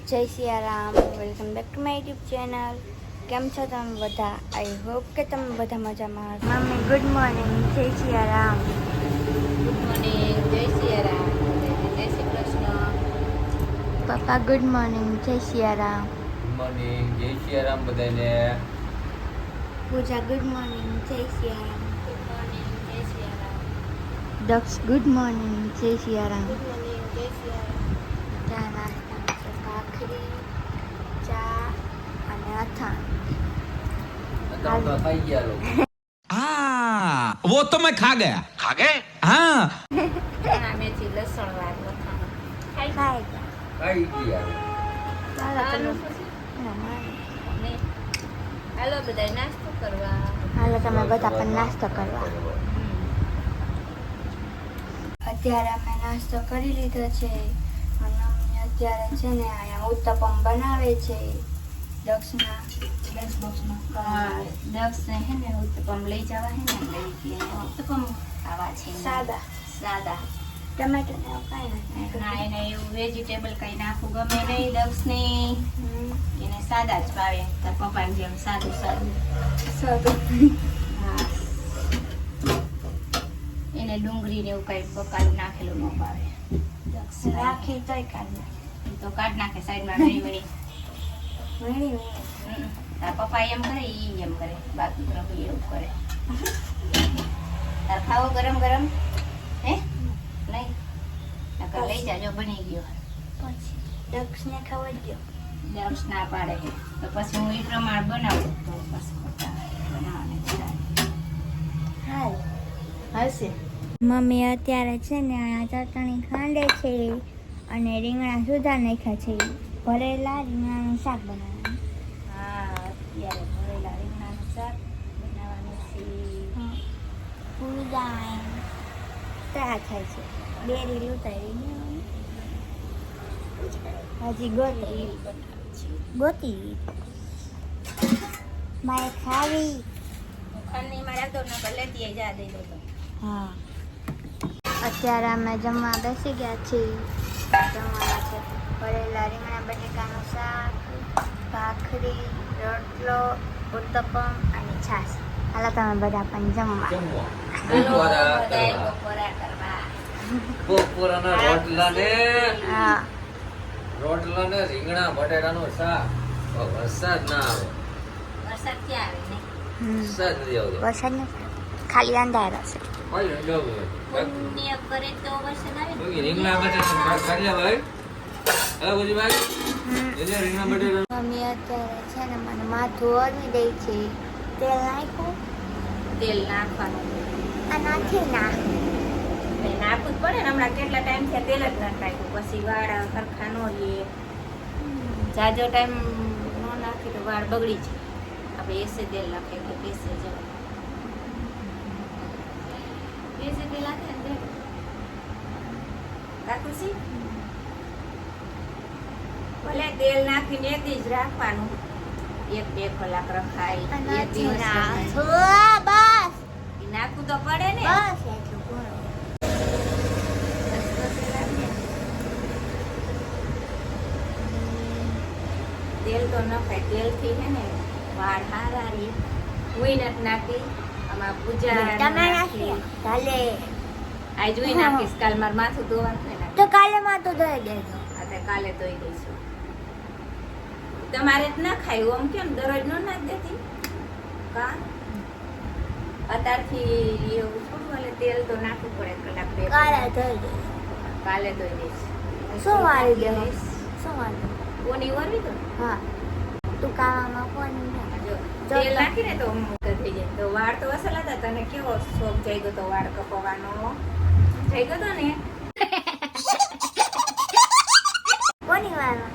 જય Siyaram, welcome back to my YouTube channel. કેમ છો તમે બધા? આઈ હોપ કે તમે બધા મજામાં હશો. મમ્મી ગુડ મોર્નિંગ, જય સિયારામ. ગુડ મોર્નિંગ, જય સિયારામ, જય શ્રી કૃષ્ણ. પપ્પા ગુડ મોર્નિંગ, જય સિયારામ. ગુડ મોર્નિંગ, જય સિયારામ બધાને. પૂજા ગુડ મોર્નિંગ, જય સિયારામ. ગુડ મોર્નિંગ, જય સિયારામ. દક્ષ ગુડ મોર્નિંગ, જય સિયારામ. ગુડ મોર્નિંગ, જય સિયારામ. ચા નાસ્તા છે, ભાખરી, ચા અને અથાણું. તમે તો ખાઈ ગયા લોકો. हाँ वो तो मैं खा गया हाँ ચણા મેથી લસણ વાળ વખાણ ખાઈ ગયા. ખાઈ ગયા. ચાલો હાલો તમે ને હાલો બધા નાસ્તો કરવા. હાલો તમે બધા પણ નાસ્તો કરવા. અત્યારે અમે નાસ્તો કરી લીધો છે અને મમ્મી અત્યારે છે ને અહીંયા ઉત્તપમ બનાવે છે. દક્ષના લંચ બોક્સમાં દક્ષને હે ને ઉત્તપમ લઈ જવા હે ને લઈ ગયા ઉત્તપમ ખાવા છે સાદા સાદા. ટમેટો ને એવું કાંઈ નથી. ના એને એવું વેજીટેબલ કઈ નાખવું ગમે નહીં દક્ષને, એને સાદા જ ભાવે. તાર પપ્પાને જેમ સાદું સાદું. સાદું. હા એને ડુંગળી ને એવું કઈ બકાલું નાખેલું ન ભાવે. દક્ષ રાખી તોય કાઢી નાખી. તો કાઢ નાખે સાઈડમાં ઘણી વળી. વીણી તાર પપ્પા એમ કરે ઈ એમ કરે, બાકી પ્રભુ એવું કરે. તાર ખાવો ગરમ ગરમ હે નહીં નકર લઈ જાજો બની ગયો. પછી દક્ષને ખબર દો. દક્ષ ના પાડે છે તો પછી હું એ પ્રમાણે બનાવું તો પછી બનાવવાને હાલ હશે. મમ્મી અત્યારે છે ને આ ચટણી ખાંડે છે અને રીંગણા સુધા નાખ્યા છે. ભરેલા રીંગણાનું શાક બનાવવાનું. હા અત્યારે ભરેલા રીંગણાનું શાક બનાવવાનું છે. પૂજા ત્યાં થાય છે. બે રીલ ઉતારી હજી ગોતી ગોતી મારે ખાવી. ખાંડની માં રાખતો નકર લેતી જા દઈ દો તો. હા અત્યારે અમે જમવા બેસી ગયા છીએ. જમવાના છે ભરેલા રીંગણા બટેકાનું શાક, ભાખરી, રોટલો, ઉત્તપમ અને છાશ. હાલો તમે બધા પણ જમવા. જમવા. હાલો બપોરા બધાય કરવા. બપોરા કરવા. બપોરાના રોટલા ને હા રીંગણા બટેટાનું શાક. વરસાદ ના આવે. વરસાદ ક્યાં આવે ને વરસાદ નથી આવતો. વરસાદ નથી, ખાલી અંધારો છે. ભાઈ જવું. પુણ્ય કરે તો વરસાદ આવે ને. બાકી રીંગણા બટેટાનું શાક ખાઈ લે ભાઈ. હે ભુજીભાઈ? એટલે રીંગણા બટેટાનું મમ્મી અત્યારે છે ને મને માથું ઓરવી દે છે. તેલ નાખ્યું તેલ નાખવાનું આ નાખી ના. ને નાખવું જ પડે ને. હમણાં કેટલા ટાઈમ થયા તેલ જ ના નાખ્યું પછી વાળ સરખા ન રહે. જાજો ટાઈમ ન નાખી તો વાળ બગડી જાય. આપણે એસે તેલ નાખીએ એટલે બેસે જાય. એસે તેલ નાખે ને તેલ રાખું છે. ભલે તેલ નાખીને એક જ રાખવાનું. 1-2 કલાક રખાય. એક દિવસ રખાય. બસ ઈ નાખવું તો પડે ને. બસ એટલું પૂરું. તેલ તો નખાય. તેલ થી હે ને વાળ હારા રે. હુંય નથી નાખી. આમાં પૂજા તમે નાખી કાલે આજ હુંય નાખીશ. કાલ મારું માથું ધોવાનું હોય ને તો કાલે માથું ધોઈ દેજો. આ કાલે ધોઈ દઈશું. તમારે જ ના ખાય આમ કેમ દરરોજ નો નાખ દેતી કા અત્યારથી એવું થોડું એટલે તેલ તો નાખવું પડે કલાક બે કાલે કલાક. ધોઈ દેજો. કાલે ધોઈ દઈશ. શું વાળી દેવું? શું વાળી? કોની વરવી તો હા તું કાવામાં કોણ જો તેલ નાખીને તો મોટો થઈ જાય. તો વાળ તો અસલ હતા. તને કેવો શોખ થઈ ગયો તો વાળ કપાવવાનો થઈ ગયો તો ને. કોની વાળવા?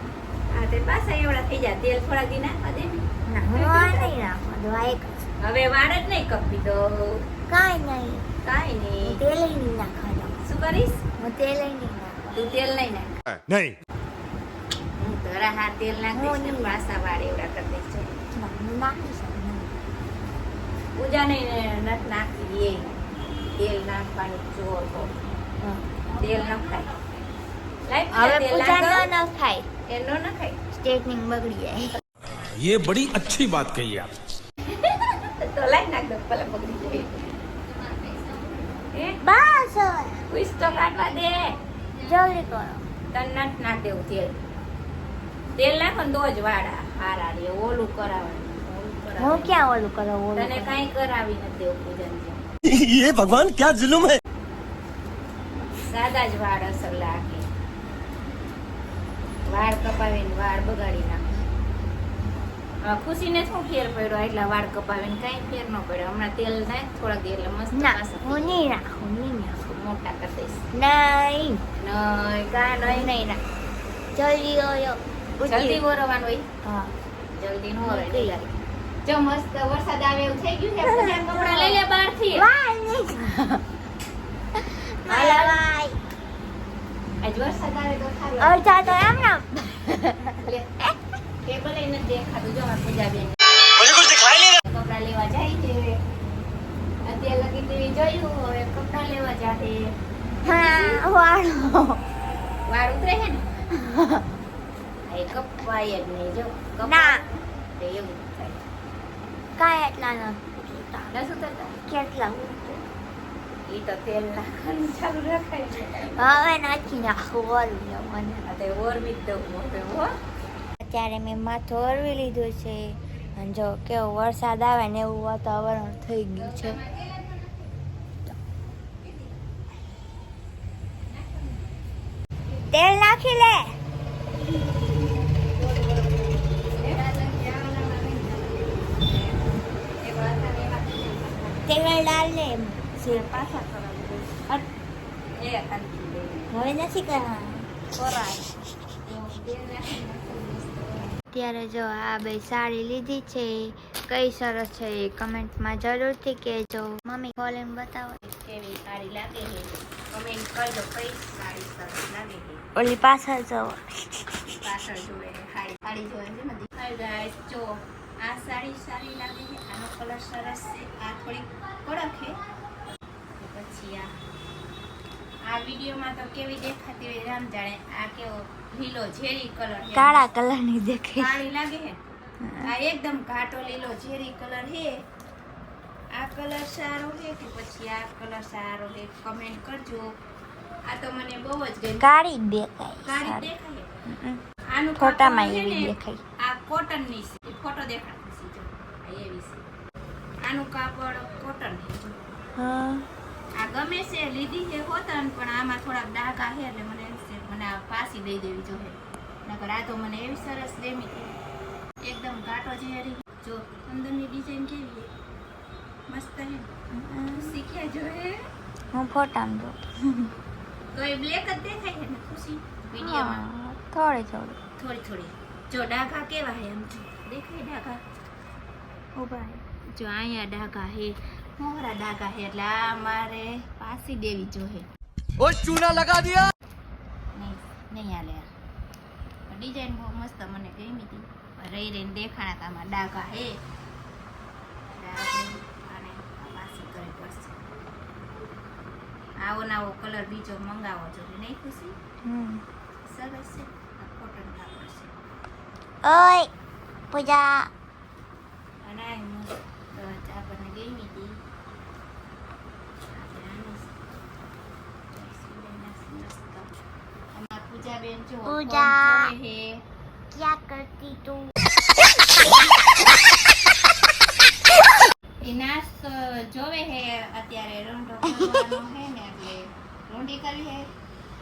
હા તે પાછા એવડા થઈ જાય. તેલ થોડા દી નાખવા દે ને. ના હું નહીં રાખવા દો. આ એક હવે વાળ જ નહીં કપી તો કાંઈ નહીં. કાંઈ હું નહીં. તેલ નહીં નાખવા દઉં. શું કરીશ? હું તેલ નહીં નાખવા તું તેલ નહીં નાખ. नहीं હું ધરા હા તેલ નાખ દઈશ ને હું નહીં. પાછા વાળ એવડા કરી દઈશ. દઉં. હું નાખી શકું. પૂજા નહીં નથી નાખી એ તેલ નાખવાનું ચોર તો હા. તેલ નખાય. લાઈ હવે તેલ પૂજા નાખ. ન થાય. એ નો નખાય સ્ટ્રેટનિંગ બગડી જાય. ये बड़ी अच्छी बात कही आप. તો લાઈ નાખ દો ભલે બગડી જાય એ બસ ક્વિઝ તો કાઢવા દે જલ્દી કરો. તને નથી નાખ દેવું તેલ નાખો ને તો જ વાળા હારા રે ઓલું કરાવવાનું હું ક્યાં ઓલું કરો તને કાંઈ કરાવી નથી દેવું પૂજન ये भगवान क्या जुल्म है. સાદા જ વાળ અસર લાગે વાળ કપાવીને વાળ બગાડી નાખે ખુશીને શું ફેર પડ્યો એટલા વાળ કપાવીને કાંઈ ફેર ન પડ્યો હમણાં તેલ નાખ થોડાક દી એટલે મસ્ત ના પાછા હું નહીં નાખું નહીં નાખું મોટા કરી દઈશ નહીં નહીં કા નહીં નહીં ના જલ્દી ઓયો જલ્દી ઓરવાનું હોય હા જલ્દી નો ઓરે નહીં લાગે જો મસ્ત વરસાદ આવે એવું થઈ ગયું છે પૂજા કપડા લઈ લે બહારથી વાય નહીં મારા વાય આજ વરસાદ આવે તો સારું અડધા તો એમ ના ટેબલ એ નથી દેખાતું જો મારી પૂજા બેન मुझे कुछ दिखाई नहीं रहा. કપડા લેવા જાય છે અત્યારે લગી ટીવી જોયું હવે કપડા લેવા જાય હા વાળો વાળ ઉતરે છે ને એ કપાય જ નહીં જો ના તો એવું થાય કાંઈ એટલા નથી નસ ઉતરતા કેટલા ઈ તો તેલ નાખવાનું ચાલુ રખાય છે હવે નાખી નાખું ઓલું મને આ તો ઓરવી જ દઉં મોટે હો અત્યારે મેં માથું ઓરવી લીધું છે અને જો કેવો વરસાદ આવે ને એવું વાતાવરણ થઈ ગયું છે. તેલ નાખી લે. તેલ ડાલ લે પાછા કરાવી દઈશ એ ખાલી હવે નથી કરવાનું. કોરાય અત્યારે જો આ બે સાડી લીધી છે કઈ સરસ છે એ કમેન્ટમાં જરૂરથી કહેજો. મમ્મી ખોલીને બતાવો કેવી સાડી લાગે છે કમેન્ટ કરજો કઈ સાડી સરસ લાગે છે ઓલી પાછળ જો પાછળ જોવે સાડી જોવે છે ને હાય ગાઈસ જો આ સાડી સારી લાગે છે આનો કલર સરસ છે આ થોડી કડક છે પછી આ વિડીયોમાં તો કેવી દેખાતી હોય રામ જાણે આ કેવો લીલો ઝેરી કલર છે કાળા કલરની દેખાય. કાળી લાગે છે આ એકદમ ઘાટો લીલો ઝેરી કલર છે આ કલર સારો છે કે પછી આ કલર સારો છે કમેન્ટ કરજો આ તો મને બહુ જ ગમ્યું કાળી જ દેખાય કાળી સારી. દેખાય આનું ફોટામાં કાપડ છે એવી ને, દેખાય. આ કોટન ની છે ફોટો દેખાડતી છે જો આ એવી છે આનું કાપડ કોટન છે જો હા આ ગમે છે લીધી છે કોટન પણ આમાં થોડાક ડાઘા છે એટલે મને એમ છે મને આ પાસી દઈ દેવી જોઈએ નકર આ તો મને એવી સરસ ગમી છે એકદમ ઘાટો ઝેરી જો અંદરની ડિઝાઇન કેવી છે મસ્ત છે શીખ્યા જો હે હું ફોટામાં જોઉં. તો એ બ્લેક જ દેખાય છે ને ખુશી વિડીયોમાં હા, થોડી થોડી થોડી થોડી જો ડાઘા કેવા હે એમ જો દેખાય ડાઘા ઉભા જો અહીંયા ડાઘા હે મોહરા ડાઘા હે એટલે આ મારે પાસી દેવી જોઈએ ओ चूना लगा दिया. નહીં હાલે ડિઝાઇન બહુ મસ્ત મને ગમી હતી રહી રહીને દેખાણા તામાં ડાઘા હે એટલે આપણે આને પાસી કરવી પડશે આવો નાવો કલર બીજો મંગાવો જોઈએ નહીં ખુશી સરસ છે આ કોટન કાપડ છે ઓય પૂજા અને આ મસ્ત આપણને ગમી હતી આપણે આને અમારા પૂજાબેન જો પૂજા. ફોન જોવે હે. ક્યાં કરતી તું? એ નાસ્તો જોવે હે અત્યારે રોંઢો કરવાનો હે ને એટલે રોંઢી કરવી હે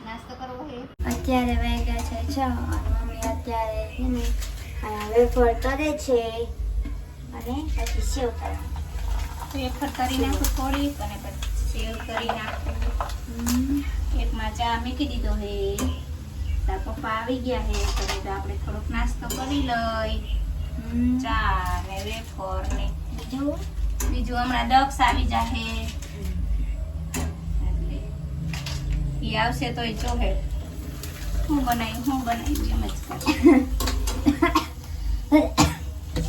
નાસ્તો કરવો હે અત્યારે વાગ્યા છે 6 અને મમ્મી અત્યારે છે ને આ વેફર કરે છે અને પછી સેવ કરે. વેફર કરી નાખું થોડી અને પછી સેવ કરી નાખું એકમાં ચા મૂકી દીધો હે તાર પપ્પા આવી ગયા હે તો આપણે થોડોક નાસ્તો કરી લઈ ચા ને વેફર ને બીજું હમણાં દક્ષ આવી જાહે એટલે ઈ આવશે તો એ જોહે હું બનાવી એમ જ કરે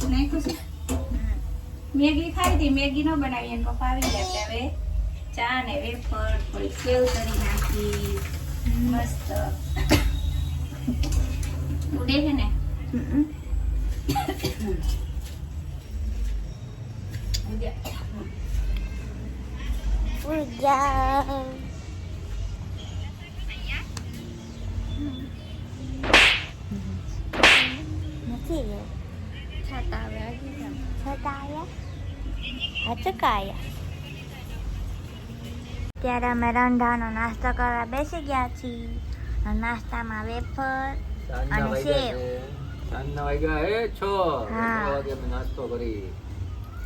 નહીં ખુશી મેગી ખાઈ હતી મેગી ન બનાવી એને પપ્પા આવી ગયા એટલે હવે ચા ને વેફર થોડી સેવ કરી નાખી મસ્ત ઉડે છે ને ઉજા નથી ગયો છાતા આવે આગળ છતાં આયા હચકાયા ત્યારે અમે રંધાનો નાસ્તો કરવા બેસી ગયા છીએ નાસ્તામાં વેફર અને સેવ સાંજના વાગ્યા હે 6 હા. વાગે અમે નાસ્તો કરી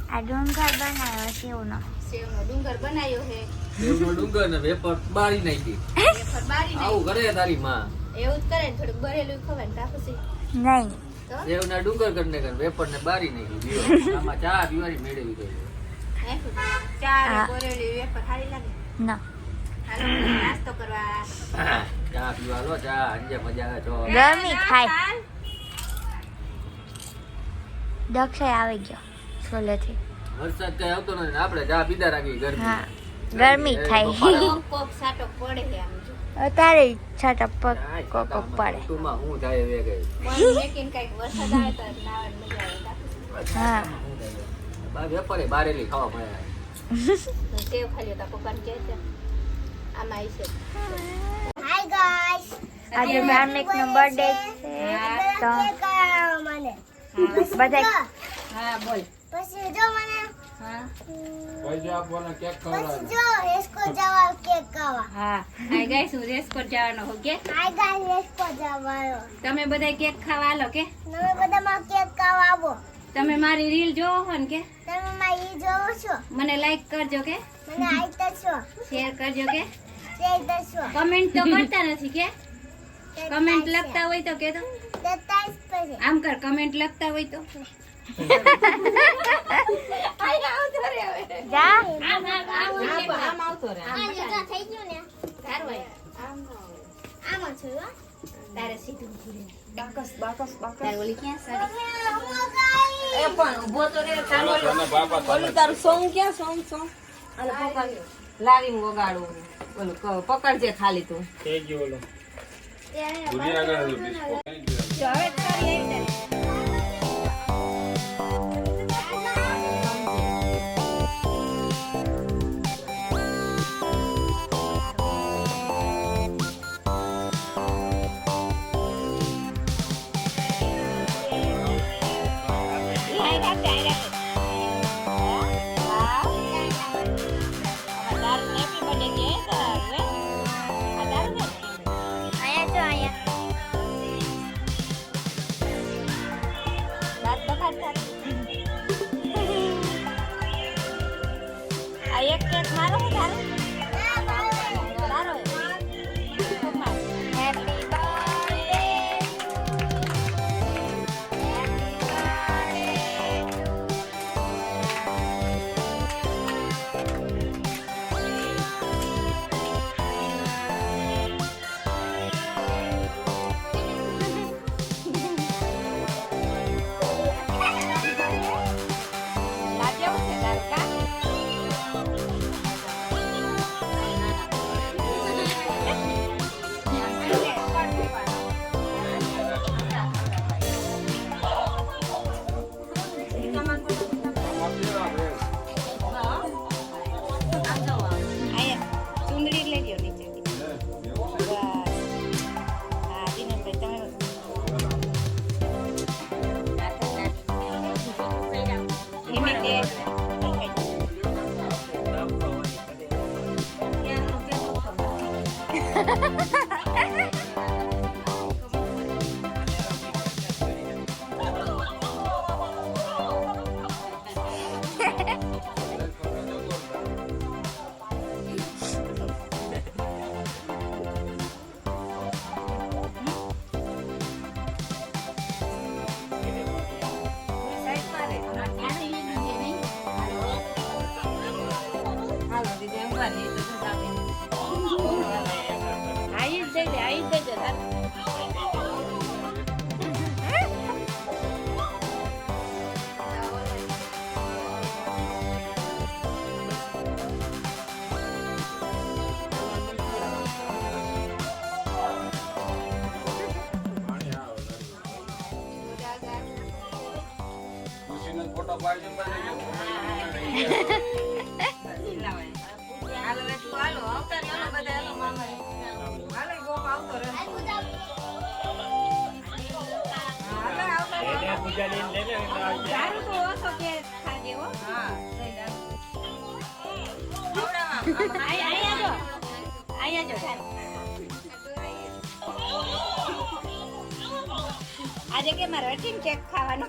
આ ડુંગર બનાવ્યો સેવનો સેવનો ડુંગર બનાવ્યો છે સેવનો ડુંગર ને વેફર બારી નાખી વેફર બારી આવું કરે તારી માં એવું જ કરે ને થોડુંક બરેલું ખવાય ને તાપસી નહીં તો સેવના ડુંગર કરીને વેફર ને બારી નાખી આમાં ચા પીવાની મેળવી ગઈ ચાર હા. બરેલી વેફર સારી લાગે ન હાલો નાસ્તો કરવા ચા પીવા લો ચા અંજે મજા આવે છો ગરમી થાય દક્ષય આવી ગયો છોલેથી વરસાદ કઈ આવતો નથી ને આપણે ચા પીધા રાખી હા ગરમી ગરમી થાય કોક સાટો પડે છે આમ જો અત્યારે છાટા પગ કોક પડે ઋતુમાં હું થાય વે ગઈ પણ લેકિન કઈક વરસાદ આવે તો નાવાની મજા આવે તાપસી હા બા વેફરે બારેલી ખાવા મળે સેવ ખાલી તા પપ્પાને કહે છે આમાં આવી છે હાય ગાઈસ આજે ધાર્મિક નો બર્થડે છે તો બધા હા બોલ પછી જો મને હા પૈસા આપવાના કેક પછી જો એસકો જવા કેક ખાવા હા આઈ ગાઈસ હું રેસકોટ જવાનો હો કે હાય ગાઈસ એસકો જવાનો તમે બધા કેક ખાવા આલો કે તમે બધા માં કેક ખાવા આવો તમે મારી રીલ જોવો હો ને કે તમે મારી જોવો છો મને લાઈક કરજો કે મને આઈતા છો શેર કરજો કે આઈતા છો કમેન્ટ તો કરતા નથી કે કમેન્ટ લખતા હોય તો કે તો 27 પછી આમ કર કમેન્ટ લખતા હોય તો જા આમ આવતો રે આ જો થઈ ગયું ને તારવાય આમ છો તારે સીધું તારે ઓલી ક્યાં સાડી એ પણ ઊભો તો રે ઓલું તારું સોંગ ક્યાં સોંગ અને પકડ લાવીને વગાડું ઓલું પકડજે ખાલી તું જો હવે તારી આવી જાય. આવી પાર્ટી માં હાલો એટલું હાલો આવતા રહ્યો બધા હાલો મામા હાલો ગોપ આવતો રહે હાલો આવતા રહ્યો પૂજા લઈને લે લે દારૂ તો ઓછો કે ખાજે હો હા લઈ દારૂ અહીંયા જો આજે કે મારે અટીમ કેક ખાવાનો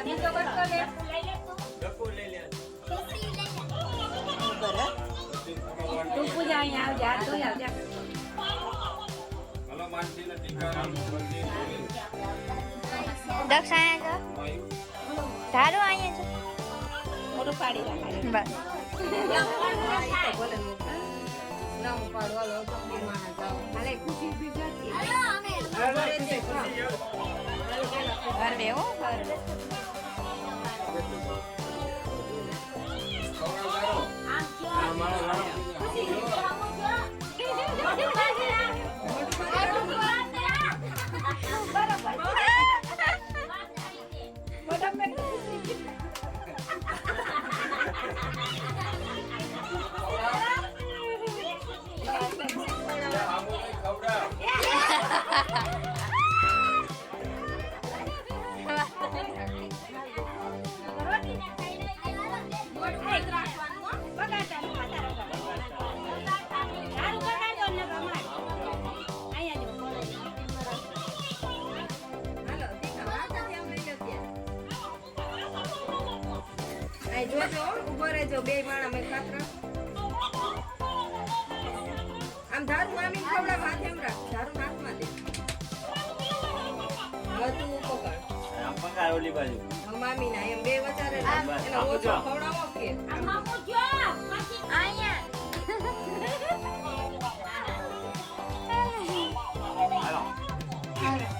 બીજો બસો લે ડકો લઈ લે તું પૂજા અહીંયા આવજા હાથ ધોઈ આવજા હલો માનસી ને ટીકા દક્ષ અહીંયા છો સારું અહીંયા છો મોટું પાડી રાખાય બસ ના હું પાડું હાલો તો માણસ જાઓ હાલે ખુશી બી જતી ઘર બે હો ઘર જોજો ઉભો રહેજો બે માણા મેં ખાતરા આમ ધારું મામી ખવડા હાથ એમ રાખ ધારું હાથમાં દે હવે તું પકડ આમ પંગા ઓલી બાજુ મામી ના એમ બે વચારે એને ઓછો ખવડાવો કે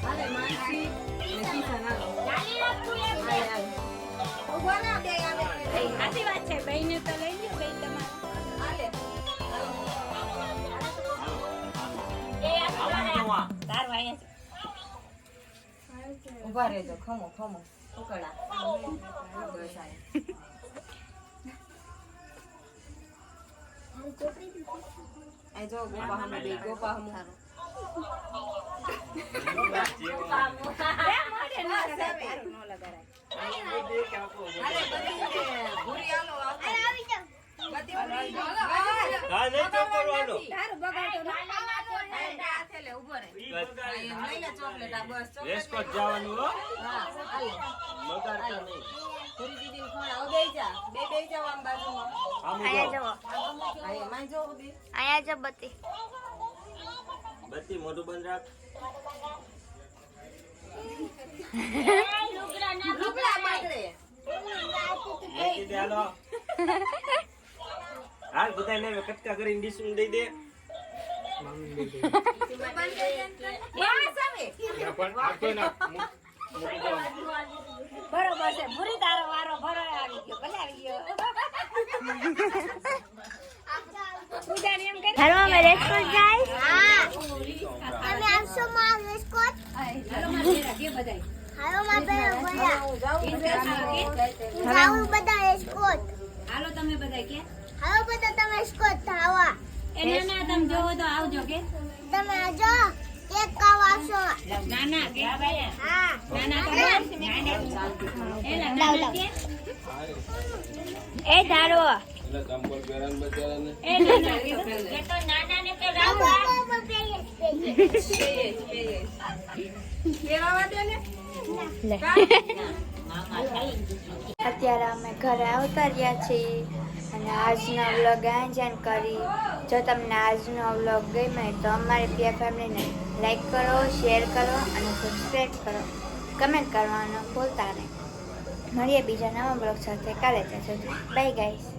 હાલે માનસી ને કિશન હાલો ઉભો ના બે આવે સાચી વાત છે બેયને તો લઈ લ્યો બેય તમારે હાલે તાર વાયા છે ઉભા રહેજો ખમો ઉકળા બસ આય આ જો ગોપા હમ બે ગોપા હમ રેસ્કોટ જવાનું હો બગાડતા નહીં અહીંયા જો બત્તી બત્તી મોઢું બંધ રાખ મૂકી દે હાલો હાલ બધા ને કટકા કરીને ડીશ દઈ દે બરોબર છે ભૂરી તારો વારો ભરો આવી ગયો ભલે આવી ગયો પૂજાની એમ કરી હાલો અમે રેસ્કોટ જાય હા અમે આવશો માં રેસ્કોટ હાલો મારે કે બધાય હાલો માં બે બોલા હું જાઉં જાવ બધા રેસ્કોટ હાલો તમે બધાય કે હાલો બધા તમે રેસ્કોટ થાવા એને ના તમે જોવો તો આવજો કે તમે આજો કેક ખાવાશો નાના કે હા નાના નાના કે એ ધારો એટલે ચંપલ પહેરાન બચારાને એ નાના કે તો નાના ને કે રાવા કેવા દે ને અત્યારે અમે ઘરે આવતા રહ્યા છીએ અને આજનો વ્લોગ આંજન કરી જો તમને આજનો વ્લોગ ગમ્યો તો અમારી પ્રિય ફેમિલીને લાઈક કરો શેર કરો અને સબસ્ક્રાઈબ કરો કમેન્ટ કરવાનું ભૂલતા નહીં મળીએ બીજા નવા બ્લોગ સાથે કાલે ત્યાં સુધી બાય ગાઈસ